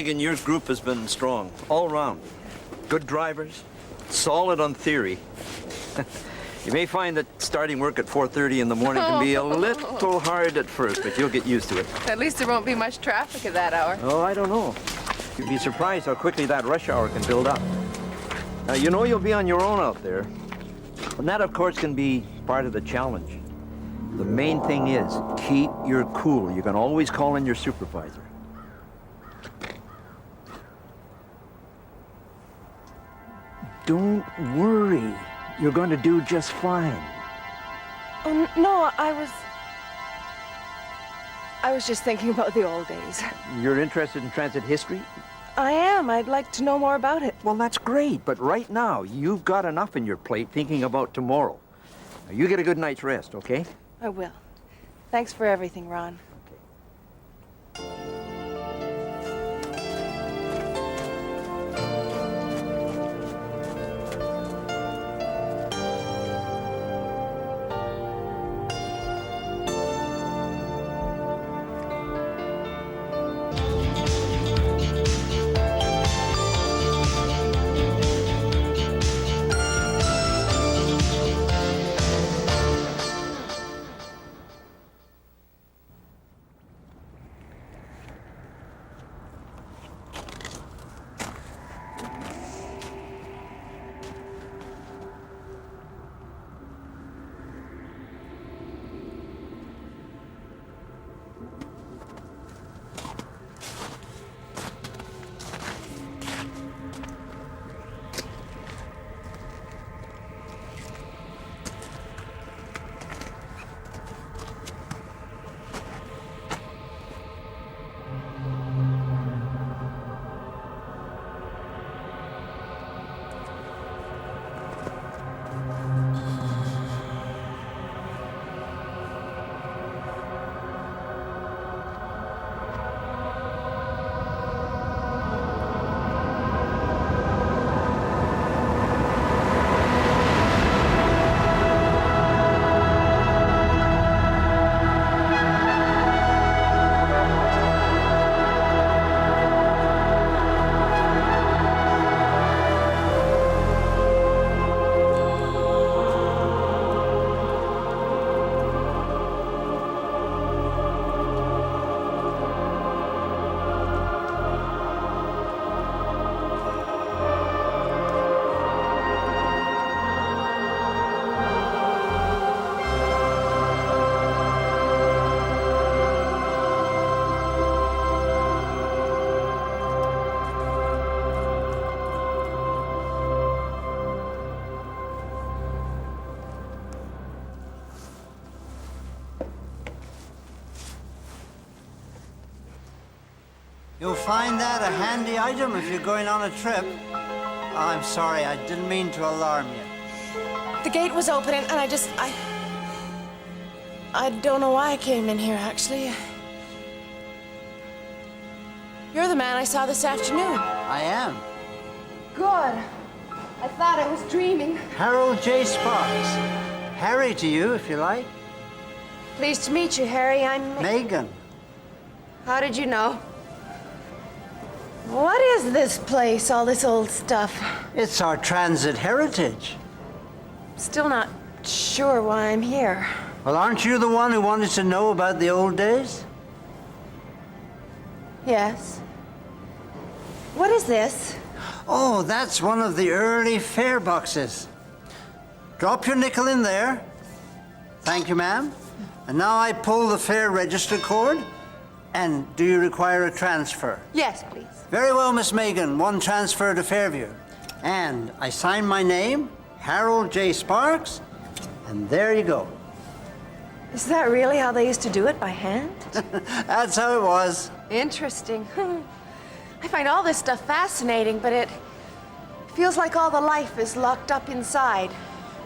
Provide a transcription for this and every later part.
Megan, your group has been strong, all round. Good drivers, solid on theory. You may find that starting work at 4:30 in the morning can be a little hard at first, but you'll get used to it. At least there won't be much traffic at that hour. Oh, I don't know. You'd be surprised how quickly that rush hour can build up. Now, you know you'll be on your own out there. And that, of course, can be part of the challenge. The main thing is, keep your cool. You can always call in your supervisor. Don't worry. You're going to do just fine. Oh, no, I was just thinking about the old days. You're interested in transit history? I am. I'd like to know more about it. Well, that's great, but right now, you've got enough in your plate thinking about tomorrow. Now, you get a good night's rest, okay? I will. Thanks for everything, Ron. You'll find that a handy item if you're going on a trip. Oh, I'm sorry, I didn't mean to alarm you. The gate was opening, and I don't know why I came in here, actually. You're the man I saw this afternoon. I am. Good. I thought I was dreaming. Harold J. Sparks. Harry to you, if you like. Pleased to meet you, Harry. I'm... Megan. How did you know? What is this place, all this old stuff? It's our transit heritage. Still not sure why I'm here. Well, aren't you the one who wanted to know about the old days? Yes. What is this? Oh, that's one of the early fare boxes. Drop your nickel in there. Thank you, ma'am. And now I pull the fare register cord. And do you require a transfer? Yes, please. Very well, Miss Megan. One transfer to Fairview. And I sign my name, Harold J. Sparks, and there you go. Is that really how they used to do it, by hand? That's how it was. Interesting. I find all this stuff fascinating, but it feels like all the life is locked up inside.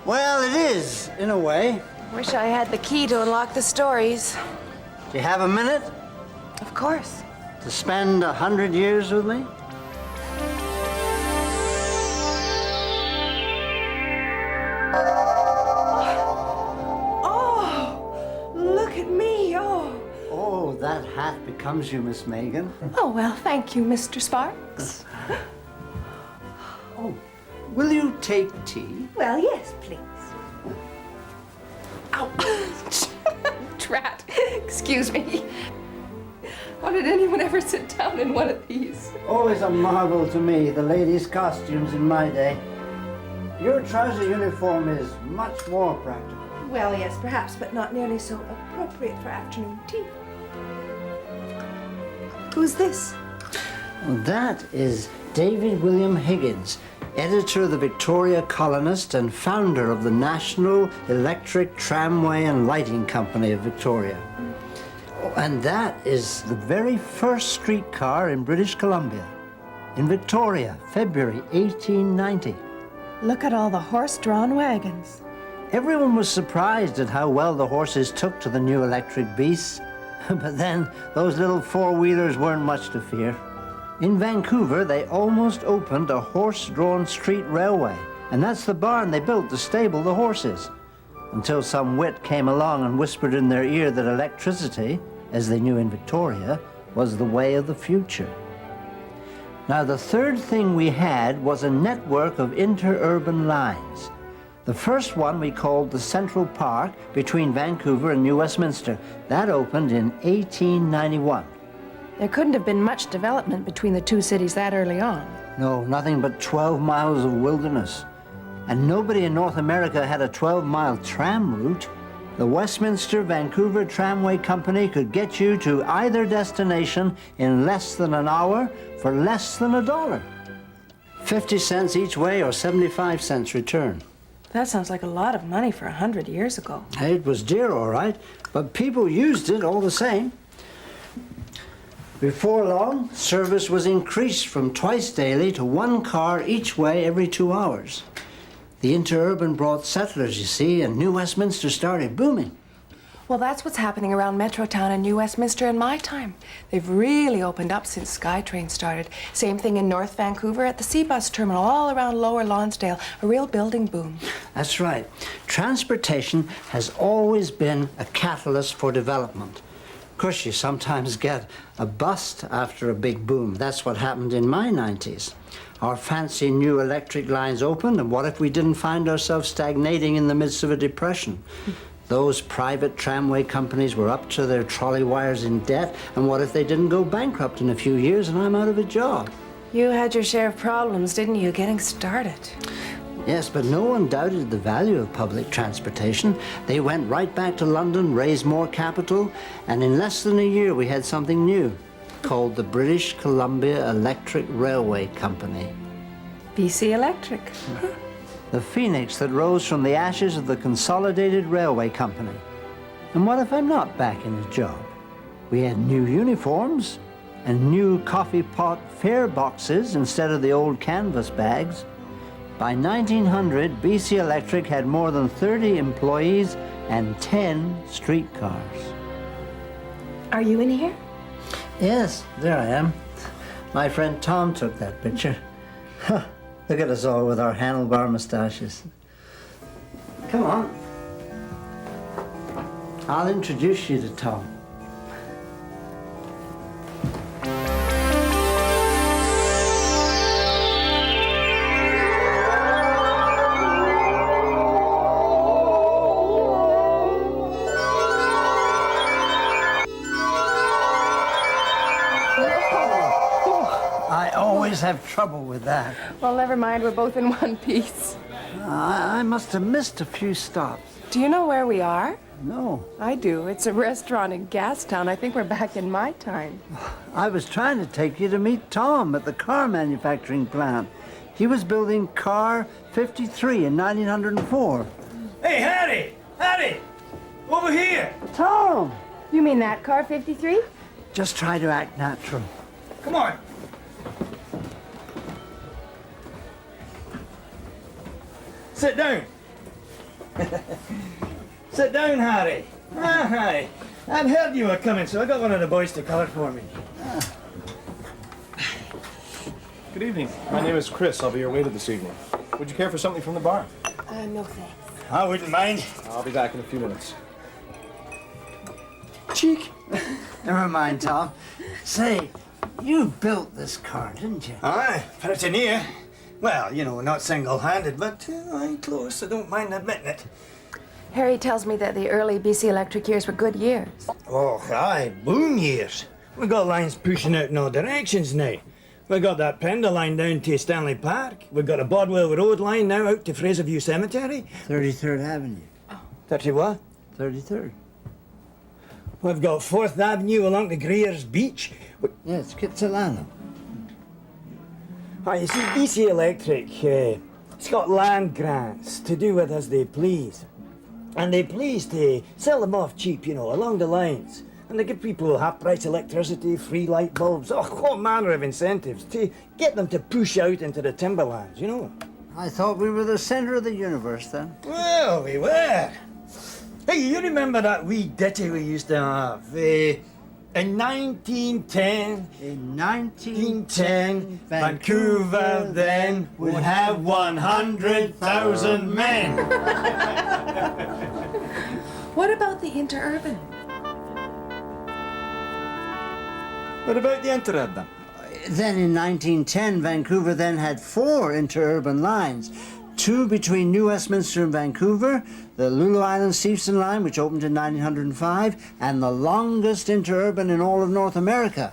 Well, it is, in a way. Wish I had the key to unlock the stories. Do you have a minute? Of course. To spend 100 years with me? Oh, look at me, oh. Oh, that hat comes you, Miss Megan. Oh, well, thank you, Mr. Sparks. Oh, will you take tea? Well, yes, please. Ow. Drat. Excuse me. How did anyone ever sit down in one of these? Always a marvel to me, the ladies' costumes in my day. Your trouser uniform is much more practical. Well, yes, perhaps, but not nearly so appropriate for afternoon tea. Who's this? Well, that is David William Higgins, editor of the Victoria Colonist and founder of the National Electric Tramway and Lighting Company of Victoria. And that is the very first streetcar in British Columbia, in Victoria, February 1890. Look at all the horse-drawn wagons. Everyone was surprised at how well the horses took to the new electric beasts. But then, those little four-wheelers weren't much to fear. In Vancouver, they almost opened a horse-drawn street railway, and that's the barn they built to stable the horses, until some wit came along and whispered in their ear that electricity, as they knew in Victoria, was the way of the future. Now, the third thing we had was a network of interurban lines. The first one we called the Central Park between Vancouver and New Westminster. That opened in 1891. There couldn't have been much development between the two cities that early on. No, nothing but 12 miles of wilderness. And nobody in North America had a 12-mile tram route. The Westminster-Vancouver Tramway Company could get you to either destination in less than an hour for less than $1. 50 cents each way or 75 cents return. That sounds like a lot of money for 100 years ago. It was dear, all right, but people used it all the same. Before long, service was increased from twice daily to one car each way every 2 hours. The Interurban brought settlers, you see, and New Westminster started booming. Well, that's what's happening around Metrotown and New Westminster in my time. They've really opened up since SkyTrain started. Same thing in North Vancouver at the Seabus terminal, all around Lower Lonsdale. A real building boom. That's right. Transportation has always been a catalyst for development. Of course, you sometimes get a bust after a big boom. That's what happened in my 90s. Our fancy new electric lines opened, and what if we didn't find ourselves stagnating in the midst of a depression? Those private tramway companies were up to their trolley wires in debt, and what if they didn't go bankrupt in a few years and I'm out of a job? You had your share of problems, didn't you, getting started? Yes, but no one doubted the value of public transportation. They went right back to London, raised more capital, and in less than a year we had something new called the British Columbia Electric Railway Company. BC Electric. The phoenix that rose from the ashes of the Consolidated Railway Company. And what if I'm not back in a job? We had new uniforms and new coffee pot fare boxes instead of the old canvas bags. By 1900, BC Electric had more than 30 employees and 10 streetcars. Are you in here? Yes, there I am. My friend Tom took that picture. Look at us all with our handlebar mustaches. Come on. I'll introduce you to Tom. I always have trouble with that. Well, never mind. We're both in one piece. I must have missed a few stops. Do you know where we are? No. I do. It's a restaurant in Gastown. I think we're back in my time. I was trying to take you to meet Tom at the car manufacturing plant. He was building car 53 in 1904. Hey, Hattie! Hattie! Over here! Tom! You mean that car 53? Just try to act natural. Come on. Sit down. Sit down, Harry. Ah, hi. I'd heard you were coming, so I got one of the boys to colour for me. Good evening. My name is Chris. I'll be your waiter this evening. Would you care for something from the bar? No thanks. I wouldn't mind. I'll be back in a few minutes. Cheek. Never mind, Tom. Say, you built this car, didn't you? Aye, pretty near. Well, you know, not single-handed, but I'm close, I don't mind admitting it. Harry tells me that the early BC Electric years were good years. Oh, aye, boom years. We got lines pushing out in all directions now. We got that Pender line down to Stanley Park. We got a Bodwell Road line now out to Fraserview Cemetery. 33rd Avenue. 30 what? 33rd. We've got 4th Avenue along the Greer's Beach. Yeah, it's Kitsilano. You see, BC Electric, it's got land grants to do with as they please. And they please to sell them off cheap, you know, along the lines. And they give people half-price electricity, free light bulbs, all manner of incentives to get them to push out into the timberlands, you know. I thought we were the center of the universe then. Well, we were. Hey, you remember that wee ditty we used to have? In 1910, In 1910, Vancouver then would have 100,000 men. What about the Interurban? What about the Interurban? Then in 1910, Vancouver then had 4 interurban lines. 2 between New Westminster and Vancouver, the Lulu Island Steveston line, which opened in 1905, and the longest interurban in all of North America.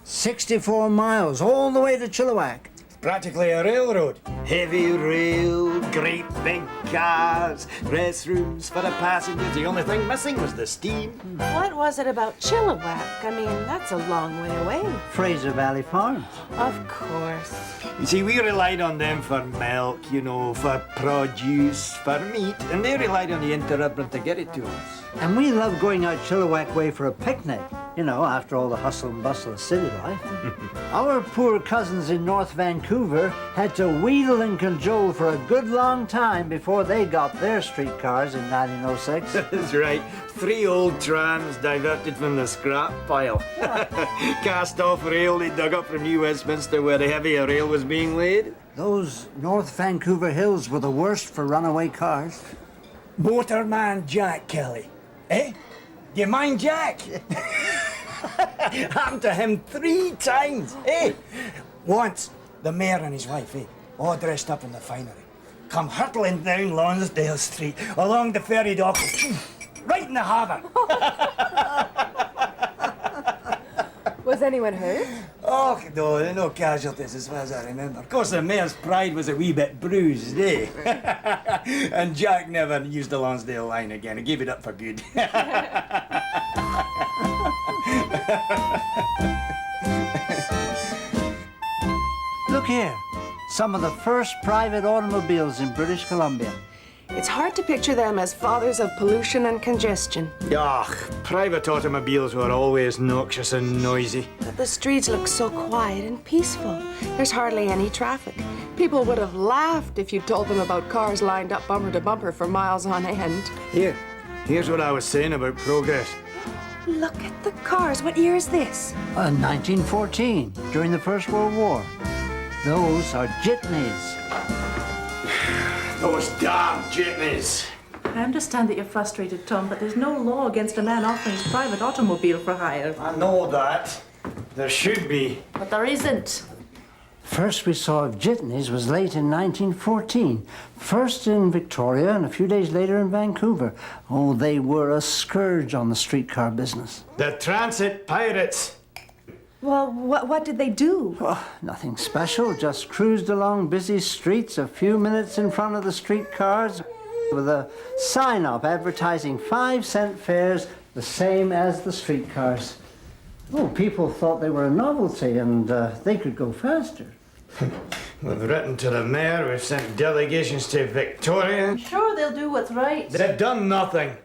64 miles, all the way to Chilliwack. Practically a railroad. Heavy rail, great big cars, restrooms for the passengers. The only thing missing was the steam. What was it about Chilliwack? I mean, that's a long way away. Fraser Valley Farms. Of course. You see, we relied on them for milk, you know, for produce, for meat, and they relied on the Interurban to get it to us. And we loved going out Chilliwack Way for a picnic, you know, after all the hustle and bustle of city life. Our poor cousins in North Vancouver had to wheedle and cajole for a good long time before they got their streetcars in 1906. That's right. 3 old trams diverted from the scrap pile. Cast off rail they dug up from New Westminster where the heavier rail was being laid. Those North Vancouver hills were the worst for runaway cars. Motorman Jack Kelly. Eh? Do you mind Jack? Happened to him 3 times, eh? Once, the mayor and his wife, all dressed up in the finery, come hurtling down Lonsdale Street, along the ferry dock, right in the harbour. Was anyone hurt? Oh, no, no casualties as far as I remember. Of course, the mayor's pride was a wee bit bruised, eh? And Jack never used the Lonsdale line again. He gave it up for good. Look here, some of the first private automobiles in British Columbia. It's hard to picture them as fathers of pollution and congestion. Ugh, private automobiles were always noxious and noisy. But the streets look so quiet and peaceful. There's hardly any traffic. People would have laughed if you told them about cars lined up bumper to bumper for miles on end. Here's what I was saying about progress. Look at the cars. What year is this? 1914, during the First World War. Those are Jitneys. Those damn jitneys. I understand that you're frustrated, Tom, but there's no law against a man offering his private automobile for hire. I know that. There should be. But there isn't. First we saw of Jitneys was late in 1914. First in Victoria and a few days later in Vancouver. Oh, they were a scourge on the streetcar business. The transit pirates. Well, what did they do? Oh, nothing special, just cruised along busy streets a few minutes in front of the streetcars with a sign up advertising 5-cent fares, the same as the streetcars. Oh, people thought they were a novelty and they could go faster. We've written to the mayor, we've sent delegations to Victoria. I'm sure they'll do what's right. They've done nothing.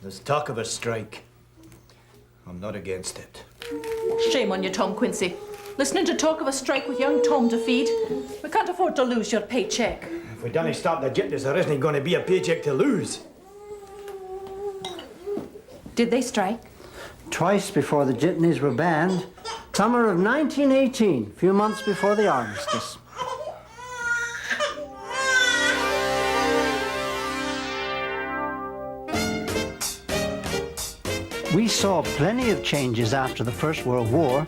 There's talk of a strike. I'm not against it. Shame on you, Tom Quincy. Listening to talk of a strike with young Tom to feed. We can't afford to lose your paycheck. If we don't stop the jitneys, there isn't going to be a paycheck to lose. Did they strike? Twice before the Jitneys were banned. Summer of 1918, a few months before the armistice. We saw plenty of changes after the First World War.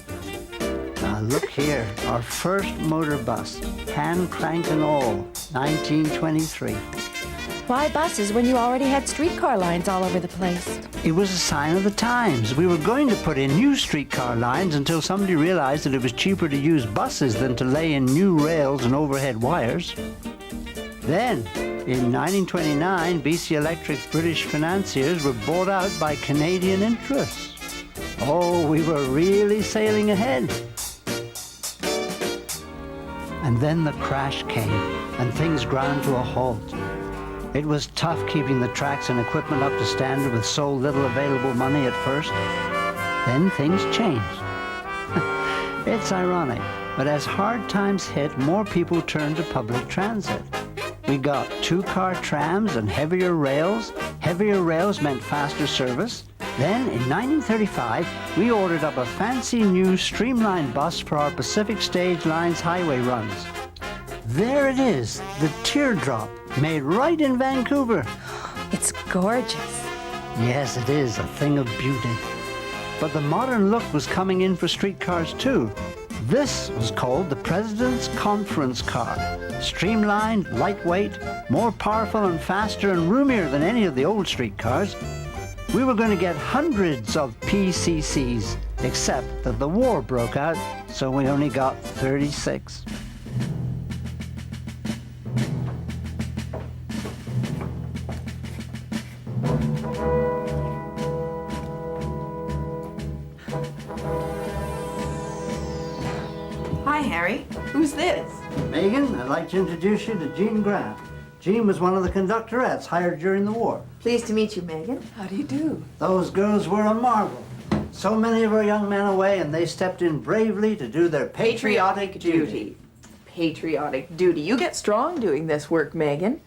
Now look here, our first motor bus, hand crank and all, 1923. Why buses when you already had streetcar lines all over the place? It was a sign of the times. We were going to put in new streetcar lines until somebody realized that it was cheaper to use buses than to lay in new rails and overhead wires. Then, in 1929, BC Electric's British financiers were bought out by Canadian interests. Oh, we were really sailing ahead. And then the crash came, and things ground to a halt. It was tough keeping the tracks and equipment up to standard with so little available money at first. Then things changed. It's ironic, but as hard times hit, more people turned to public transit. We got two-car trams and heavier rails. Heavier rails meant faster service. Then, in 1935, we ordered up a fancy new streamlined bus for our Pacific Stage Line's highway runs. There it is, the teardrop, made right in Vancouver. It's gorgeous. Yes, it is a thing of beauty. But the modern look was coming in for streetcars too. This was called the President's Conference Car. Streamlined, lightweight, more powerful and faster and roomier than any of the old streetcars. We were going to get hundreds of PCCs, except that the war broke out, so we only got 36. Hi, Harry. Who's this? Megan, I'd like to introduce you to Jean Grant. Jean was one of the conductorettes hired during the war. Pleased to meet you, Megan. How do you do? Those girls were a marvel. So many of our young men away, and they stepped in bravely to do their patriotic duty. Patriotic duty. You get strong doing this work, Megan.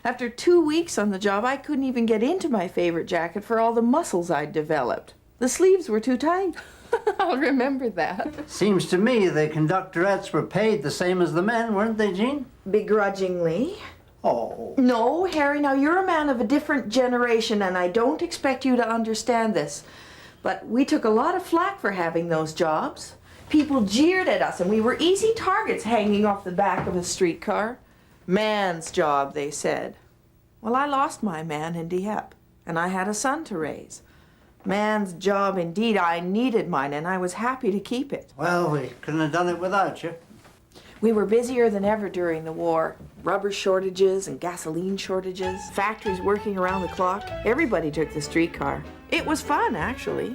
After 2 weeks on the job, I couldn't even get into my favorite jacket for all the muscles I'd developed. The sleeves were too tight. I'll remember that. Seems to me the conductorettes were paid the same as the men, weren't they, Jean? Begrudgingly. Oh. No, Harry, now you're a man of a different generation, and I don't expect you to understand this. But we took a lot of flack for having those jobs. People jeered at us, and we were easy targets hanging off the back of a streetcar. Man's job, they said. Well, I lost my man in Dieppe, and I had a son to raise. Man's job indeed. I needed mine, and I was happy to keep it. Well, we couldn't have done it without you. We were busier than ever during the war. Rubber shortages and gasoline shortages, factories working around the clock. Everybody took the streetcar. It was fun, actually.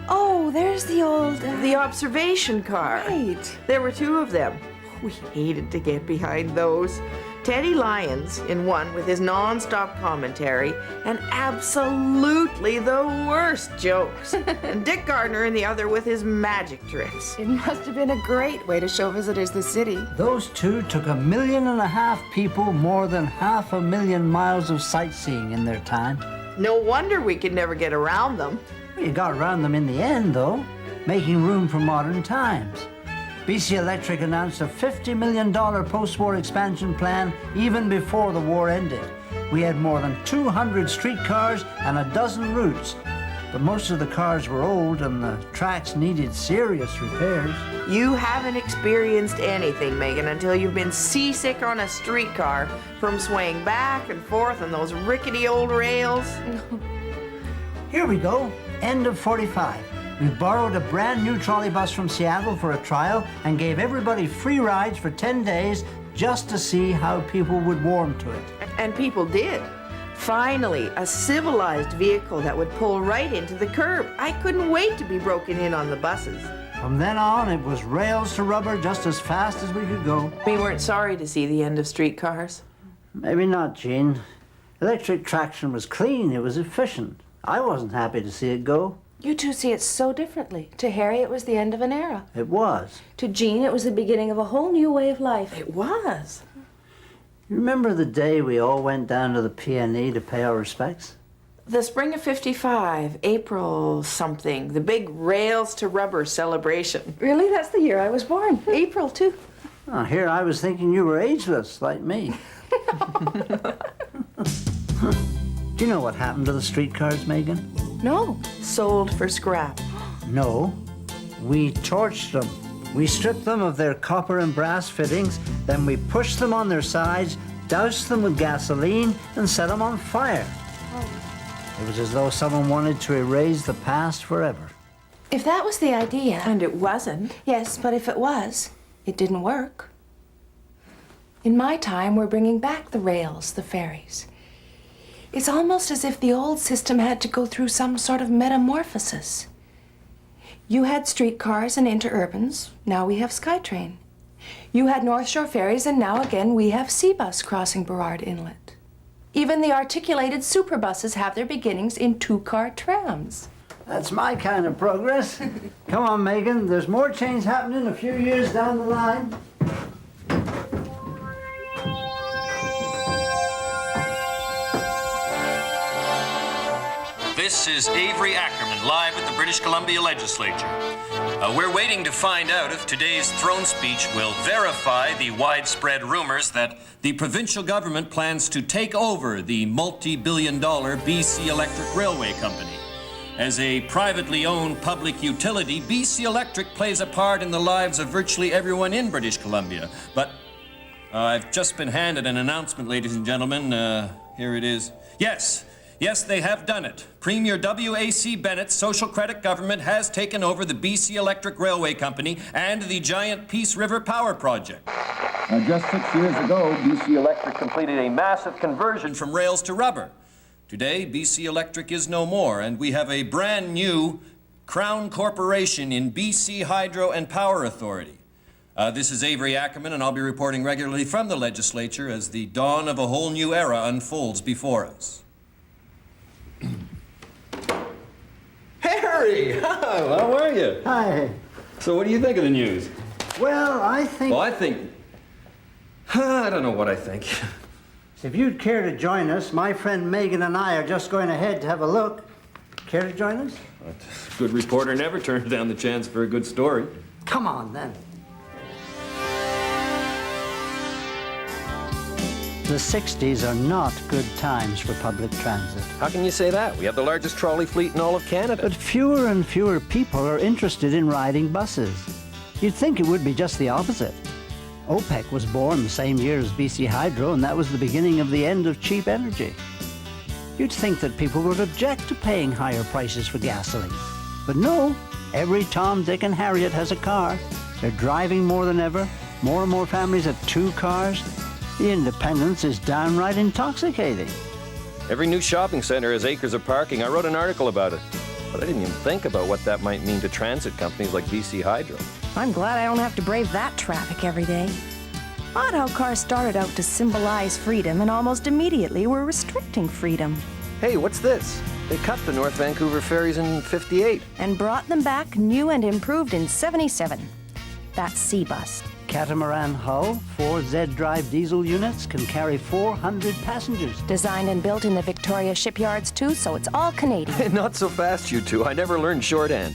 Oh, there's the old... The observation car. Right. There were 2 of them. We hated to get behind those. Teddy Lyons in one with his non-stop commentary and absolutely the worst jokes. And Dick Gardner in the other with his magic tricks. It must have been a great way to show visitors the city. Those two took 1.5 million people, more than 500,000 miles of sightseeing in their time. No wonder we could never get around them. Well, you got around them in the end, though, making room for modern times. BC Electric announced a $50 million post-war expansion plan even before the war ended. We had more than 200 streetcars and a dozen routes. But most of the cars were old and the tracks needed serious repairs. You haven't experienced anything, Megan, until you've been seasick on a streetcar from swaying back and forth on those rickety old rails. Here we go, end of 45. We borrowed a brand new trolley bus from Seattle for a trial and gave everybody free rides for 10 days just to see how people would warm to it. And people did. Finally, a civilized vehicle that would pull right into the curb. I couldn't wait to be broken in on the buses. From then on, it was rails to rubber just as fast as we could go. We weren't sorry to see the end of streetcars. Maybe not, Jean. Electric traction was clean, it was efficient. I wasn't happy to see it go. You two see it so differently. To Harry, it was the end of an era. It was. To Jean, it was the beginning of a whole new way of life. It was. You remember the day we all went down to the PNE to pay our respects? The spring of 55, April something, the big rails to rubber celebration. Really? That's the year I was born. April, too. Oh, here I was thinking you were ageless, like me. Do you know what happened to the streetcars, Megan? No. Sold for scrap. No, we torched them. We stripped them of their copper and brass fittings, then we pushed them on their sides, doused them with gasoline, and set them on fire. It was as though someone wanted to erase the past forever. If that was the idea... And it wasn't. Yes, but if it was, it didn't work. In my time, we're bringing back the rails, the ferries. It's almost as if the old system had to go through some sort of metamorphosis. You had streetcars and interurbans, now we have SkyTrain. You had North Shore ferries, and now again we have Seabus crossing Burrard Inlet. Even the articulated superbuses have their beginnings in two-car trams. That's my kind of progress. Come on, Megan, there's more change happening a few years down the line. This is Avery Ackerman, live at the British Columbia Legislature. We're waiting to find out if today's throne speech will verify the widespread rumors that the provincial government plans to take over the multi-billion-dollar BC Electric Railway Company. As a privately owned public utility, BC Electric plays a part in the lives of virtually everyone in British Columbia. But I've just been handed an announcement, ladies and gentlemen. Here it is. Yes, they have done it. Premier W.A.C. Bennett's social credit government has taken over the BC Electric Railway Company and the giant Peace River Power Project. Just 6 years ago, BC Electric completed a massive conversion from rails to rubber. Today, BC Electric is no more, and we have a brand new Crown Corporation in BC Hydro and Power Authority. This is Avery Ackerman, and I'll be reporting regularly from the legislature as the dawn of a whole new era unfolds before us. Harry! How are you? Hi. So what do you think of the news? Well, I think... Well, I don't know what I think. If you'd care to join us, my friend Megan and I are just going ahead to have a look. Care to join us? A good reporter never turns down the chance for a good story. Come on, then. The 60s are not good times for public transit. How can you say that? We have the largest trolley fleet in all of Canada. But fewer and fewer people are interested in riding buses. You'd think it would be just the opposite. OPEC was born the same year as BC Hydro, and that was the beginning of the end of cheap energy. You'd think that people would object to paying higher prices for gasoline. But no, every Tom, Dick, and Harriet has a car. They're driving more than ever. More and more families have 2 cars. The independence is downright intoxicating. Every new shopping center has acres of parking. I wrote an article about it. But I didn't even think about what that might mean to transit companies like BC Hydro. I'm glad I don't have to brave that traffic every day. Odd how cars started out to symbolize freedom and almost immediately were restricting freedom. Hey, what's this? They cut the North Vancouver ferries in '58. And brought them back new and improved in '77. That's Seabus. Catamaran hull, 4 Z-drive diesel units can carry 400 passengers. Designed and built in the Victoria shipyards too, so it's all Canadian. Not so fast, you two. I never learned shorthand.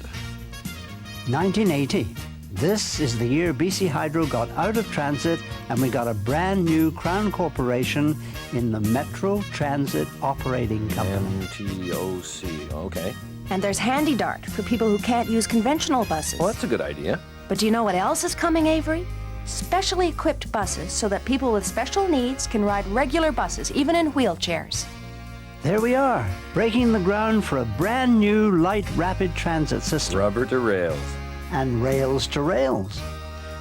1980. This is the year BC Hydro got out of transit and we got a brand new Crown Corporation in the Metro Transit Operating Company. MTOC, okay. And there's Handy Dart for people who can't use conventional buses. Well, that's a good idea. But do you know what else is coming, Avery? Specially equipped buses so that people with special needs can ride regular buses, even in wheelchairs. There we are, breaking the ground for a brand new light rapid transit system. Rubber to rails. And rails to rails.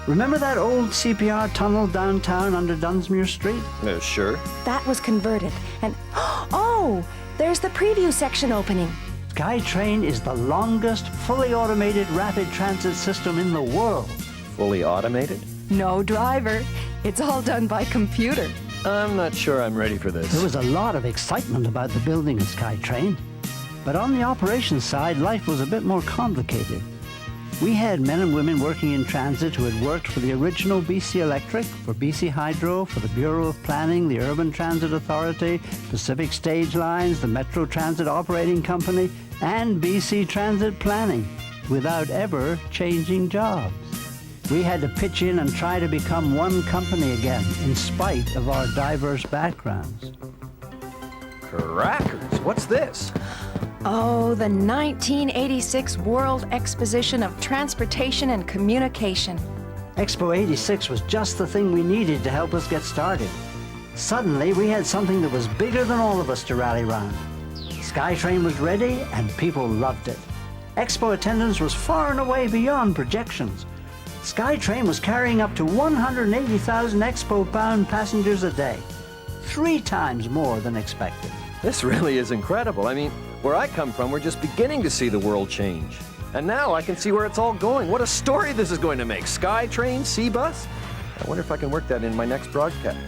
Remember that old CPR tunnel downtown under Dunsmuir Street? Sure. That was converted, and oh, there's the preview section opening. SkyTrain is the longest fully automated rapid transit system in the world. Fully automated? No driver. It's all done by computer. I'm not sure I'm ready for this. There was a lot of excitement about the building of SkyTrain. But on the operations side, life was a bit more complicated. We had men and women working in transit who had worked for the original BC Electric, for BC Hydro, for the Bureau of Planning, the Urban Transit Authority, Pacific Stage Lines, the Metro Transit Operating Company, and BC Transit Planning, without ever changing jobs. We had to pitch in and try to become one company again, in spite of our diverse backgrounds. Crackers, what's this? Oh, the 1986 World Exposition of Transportation and Communication. Expo 86 was just the thing we needed to help us get started. Suddenly, we had something that was bigger than all of us to rally round. SkyTrain was ready, and people loved it. Expo attendance was far and away beyond projections. SkyTrain was carrying up to 180,000 Expo-bound passengers a day, 3 times more than expected. This really is incredible. I mean, where I come from, we're just beginning to see the world change. And now I can see where it's all going. What a story this is going to make. SkyTrain, C-Bus? I wonder if I can work that in my next broadcast.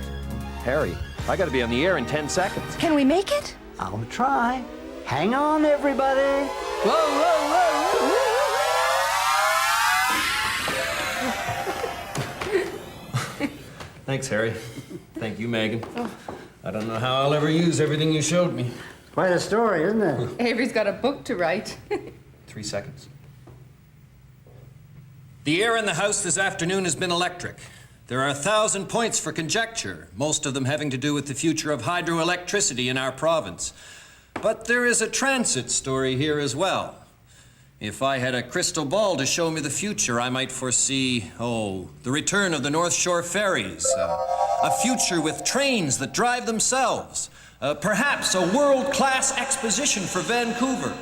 Harry, I gotta be on the air in 10 seconds. Can we make it? I'll try. Hang on, everybody. Whoa, whoa, whoa, whoa. Thanks, Harry. Thank you, Megan. I don't know how I'll ever use everything you showed me. Quite a story, isn't it? Avery's got a book to write. 3 seconds. The air in the House this afternoon has been electric. There are 1,000 points for conjecture, most of them having to do with the future of hydroelectricity in our province. But there is a transit story here as well. If I had a crystal ball to show me the future, I might foresee, the return of the North Shore ferries, a future with trains that drive themselves, perhaps a world-class exposition for Vancouver.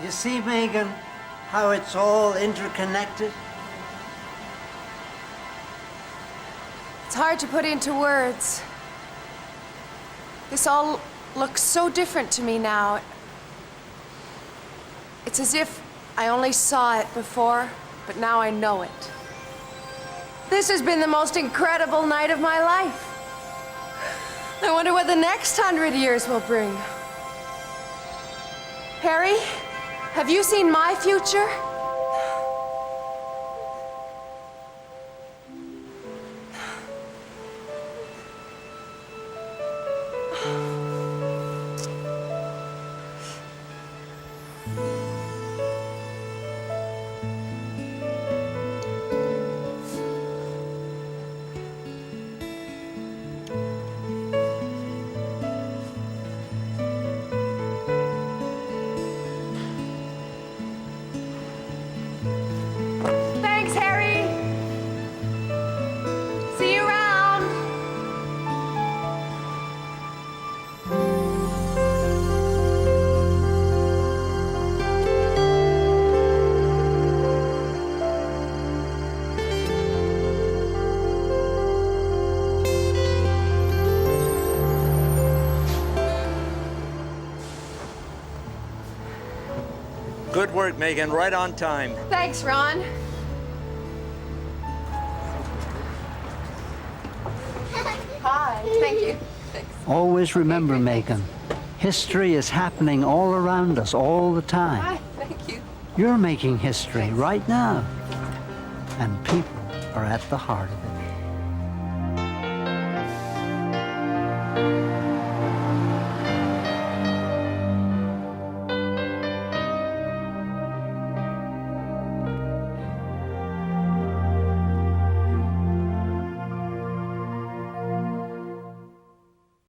You see, Megan, how it's all interconnected? It's hard to put into words. This all looks so different to me now. It's as if I only saw it before, but now I know it. This has been the most incredible night of my life. I wonder what the next 100 years will bring. Harry, have you seen my future? Thanks, Harry. See you around. Good work, Megan. Right on time. Thanks, Ron. Hi. Thank you. Thanks. Always remember, Megan, history is happening all around us all the time. Hi. Thank you. You're making history right now, and people are at the heart of it.